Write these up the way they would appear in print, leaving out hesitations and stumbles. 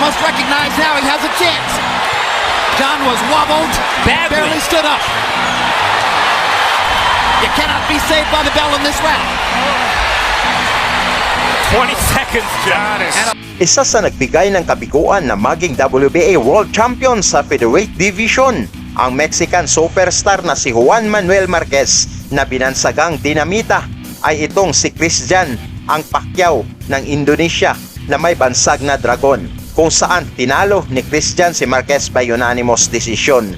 must recognize now he has a chance. John was wobbled, barely stood up. You cannot be saved by the bell in this round. 20 seconds, John. Isa sa nagbigay ng kabiguan na maging WBA World Champion sa Featherweight Division, ang Mexican superstar na si Juan Manuel Marquez na binansagang dinamita ay itong si Christian ang Pacquiao ng Indonesia na may bansag na dragon, kung saan tinalo ni Christian si Marquez by unanimous decision.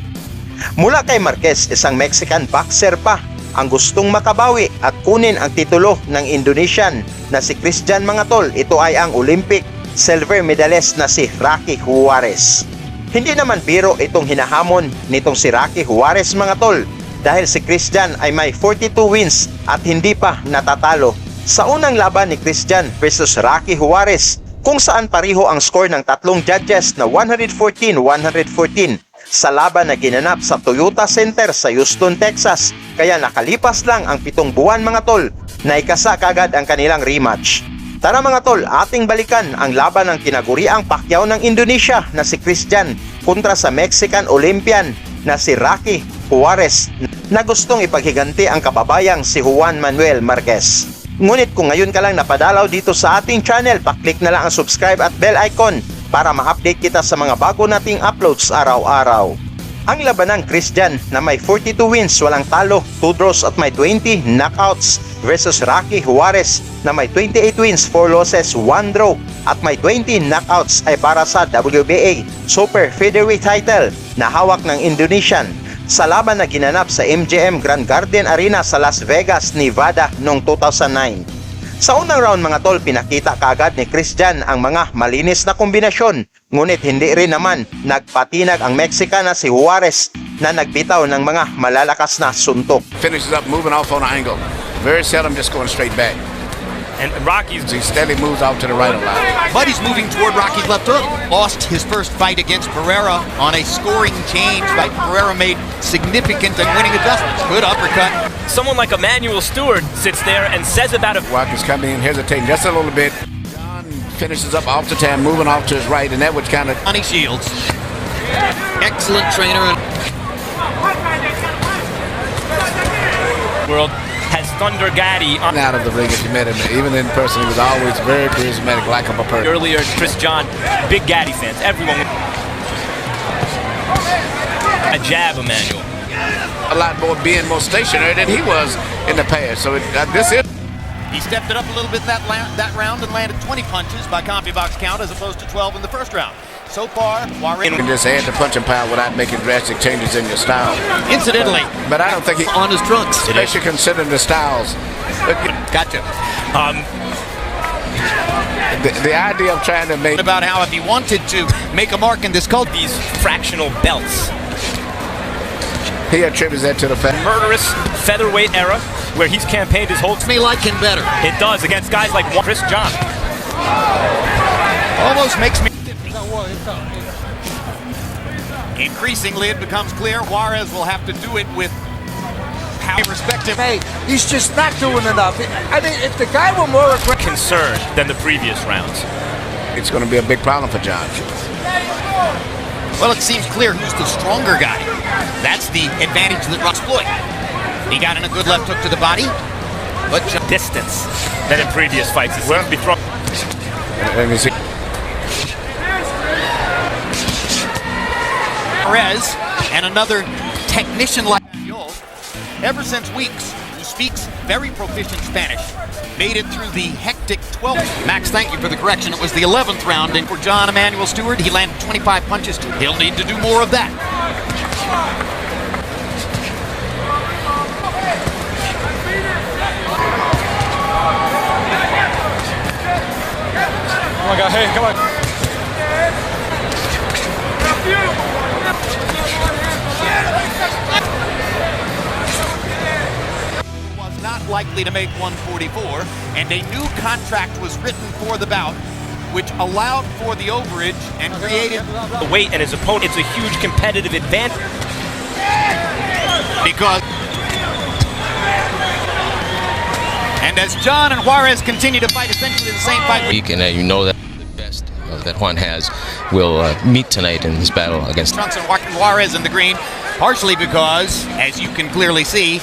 Mula kay Marquez, isang Mexican boxer pa ang gustong makabawi at kunin ang titulo ng Indonesian na si Christian, mga tol. Ito ay ang Olympic silver medalist na si Rocky Juarez. Hindi naman biro itong hinahamon nitong si Rocky Juarez, mga tol, dahil si Christian ay may 42 wins at hindi pa natatalo sa unang laban ni Christian versus Rocky Juarez, kung saan pareho ang score ng tatlong judges na 114-114 sa laban na ginanap sa Toyota Center sa Houston, Texas. Kaya nakalipas lang ang 7 buwan, mga tol, na ikasa kagad ang kanilang rematch. Tara mga tol, ating balikan ang laban ng tinaguriang Pacquiao ng Indonesia na si Christian kontra sa Mexican Olympian na si Rocky Juarez na gustong ipaghiganti ang kababayang si Juan Manuel Marquez. Ngunit kung ngayon ka lang napadalaw dito sa ating channel, paklik na lang ang subscribe at bell icon para ma-update kita sa mga bago nating uploads araw-araw. Ang laban ng Christian na may 42 wins, walang talo, 2 draws at may 20 knockouts versus Rocky Juarez na may 28 wins, 4 losses, 1 draw at may 20 knockouts ay para sa WBA Super Featherweight title na hawak ng Indonesian sa laban na ginanap sa MGM Grand Garden Arena sa Las Vegas, Nevada noong 2009. Sa unang round, mga tol, pinakita kaagad ni Christian ang mga malinis na kombinasyon, ngunit hindi rin naman nagpatinag ang Mexican na si Juarez na nagbitaw ng mga malalakas na suntok. Finishes up moving off on an angle. Very seldom just going straight back. And Rocky's He steadily moves off to the right a lot. But he's moving toward Rocky's left hook. Lost his first fight against Pereira on a scoring change, but Pereira made significant and winning adjustments. Good uppercut. someone like Emmanuel Stewart sits there and says about it. Watkins coming in, hesitating just a little bit. John finishes up off the tan, moving off to his right, and that was kind of... Johnny Shields. Excellent trainer. World has Thunder Gaddy on out of the ring if you met him. Even in person, he was always very charismatic, likable person. earlier. Chris John, big Gaddy fans. Everyone. A jab, Emmanuel. A lot more being more stationary than he was in the past. So this is... He stepped it up a little bit that round and landed 20 punches by CompuBox count as opposed to 12 in the first round. So far, Juarez You can just add the punching power without making drastic changes in your style. incidentally But I don't think he... on his trunks. Especially considering the styles. Gotcha. The idea of trying to make... About how if he wanted to make a mark in this cult, These fractional belts. He attributes that to the fact... Murderous featherweight era where he's campaigned his whole... me like him better. It does against guys like Chris John. Almost makes me... Increasingly, it becomes clear Juarez will have to do it with power. Respective. Hey, he's just not doing enough. I mean, if the guy were more aggressive... Concerned than the previous rounds. It's going to be a big problem for John. Well, it seems clear who's the stronger guy. That's the advantage that Rock's exploit. He got in a good left hook to the body, but Distance than in previous fights. It seems to be thrown. Let me see. Perez and another technician like Yol, ever since weeks, who speaks very proficient Spanish, made it through the hectic 12th. Max, thank you for the correction. It was the 11th round, and for John Emmanuel Stewart, he landed 25 punches. He'll need to do more of that. Oh my God, hey, come on. Was not likely to make 144, and a new contract was written for the bout, which allowed for the overage and created The weight and his opponent. It's a huge competitive advantage. because. And as John and Juarez continue to fight essentially the same fight. Week, and you know that the best of that Juan has will meet tonight in his battle against Johnson walking Juarez in the green, partially because, as you can clearly see,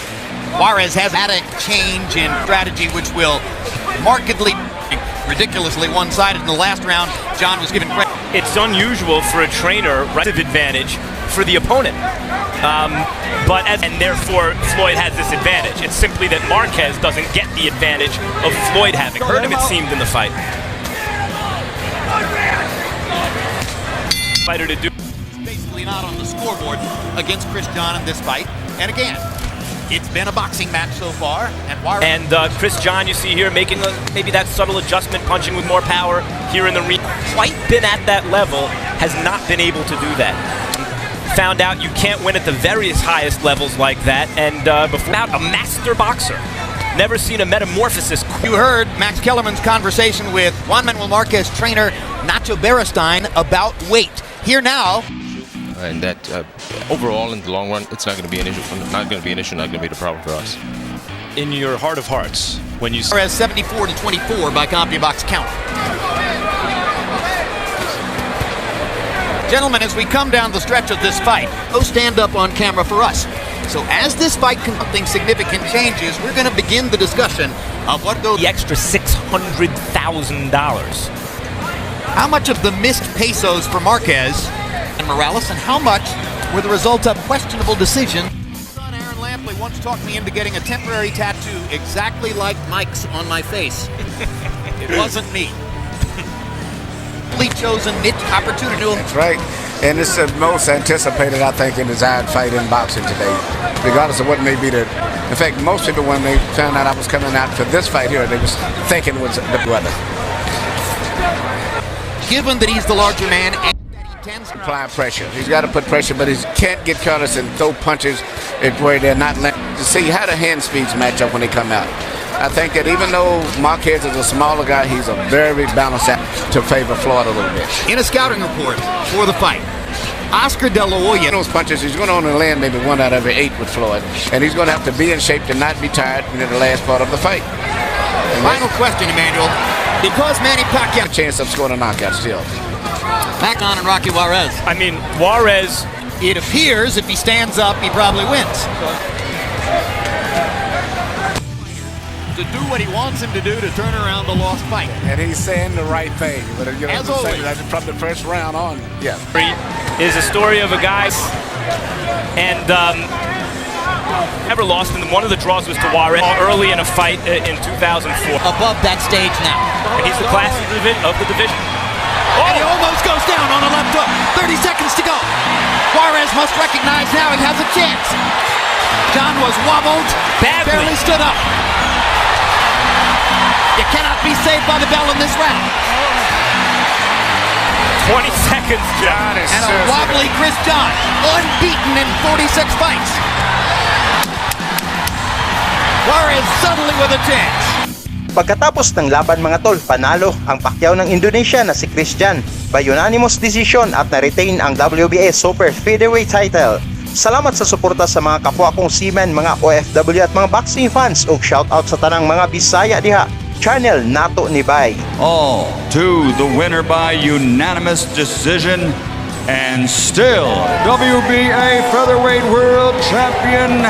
Juarez has had a change in strategy which will markedly, ridiculously one-sided in the last round. John was given credit. It's unusual for a trainer relative advantage for the opponent. And therefore Floyd has this advantage. It's simply that Marquez doesn't get the advantage of Floyd having hurt him, it seemed, in the fight. Fighter to do. Basically not on the scoreboard against Chris John in this fight. And again, it's been a boxing match so far. And Chris John, you see here, making maybe that subtle adjustment, punching with more power here in the ring. Quite been at that level, has not been able to do that. Found out you can't win at the various highest levels like that, and before a master boxer. Never seen a metamorphosis. You heard Max Kellerman's conversation with Juan Manuel Marquez trainer Nacho Beristain about weight. Here now. and that overall in the long run, it's not going to be an issue. Not going to be an issue. Not going to be the problem for us. In your heart of hearts, when you as 74-24 by CompuBox count. Gentlemen, as we come down the stretch of this fight, go stand up on camera for us. So as this fight something significant changes, we're going to begin the discussion of what goes the extra $600,000. How much of the missed pesos for Marquez and Morales, and how much were the result of questionable decisions? Son Aaron Lampley once talked me into getting a temporary tattoo exactly like Mike's on my face. It wasn't me. Chosen niche opportunity. That's right. And it's the most anticipated, I think, and desired fight in boxing today, regardless of what may be the. In fact, most people, when they found out I was coming out for this fight here, they was thinking it was the brother. Given that he's the larger man and that he tends to apply pressure, he's got to put pressure, but he can't get careless and throw punches where they're not letting. To see how the hand speeds match up when they come out. I think that even though Marquez is a smaller guy, he's a very balanced act to favor Floyd a little bit. In a scouting report for the fight, Oscar De La Hoya. Those punches, he's going to only land maybe 1 out of every 8 with Floyd, and he's going to have to be in shape to not be tired in the last part of the fight. And final question, Emmanuel. Because Manny Pacquiao a chance of scoring a knockout still. Back on and Rocky Juarez. I mean, Juarez. It appears if he stands up, he probably wins. To do what he wants him to do to turn around the lost fight. And he's saying the right thing. But you know, as always, from the first round on, yeah. Is a story of a guy, and never lost. And one of the draws was to Juarez early in a fight in 2004. Above that stage now. And he's the class of the division. Oh! And he almost goes down on a left hook. 30 seconds to go. Juarez must recognize now he has a chance. John was wobbled, barely stood up. You cannot be saved by the bell in this round. 20 seconds, John. And a wobbly Chris John, unbeaten in 46 fights. Juarez suddenly with a chance. Pagkatapos ng laban mga tol, panalo ang Pacquiao ng Indonesia na si Chris John by unanimous decision at na-retain ang WBA Super Featherweight title. Salamat sa suporta sa mga kapwa kong seamen, mga OFW at mga boxing fans ug shoutout sa tanang mga Bisaya diha. Channel nato ni Bay. All to the winner by unanimous decision and still WBA Featherweight World Champion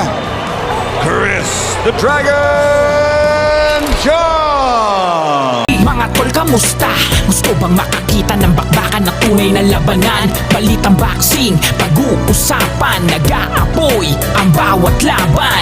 Chris the Dragon John. Mga tol, kamusta? Gusto bang makakita ng bakbakan na tunay na labanan? Balitang boxing, pag-uusapan, nag-aapoy ang bawat laban.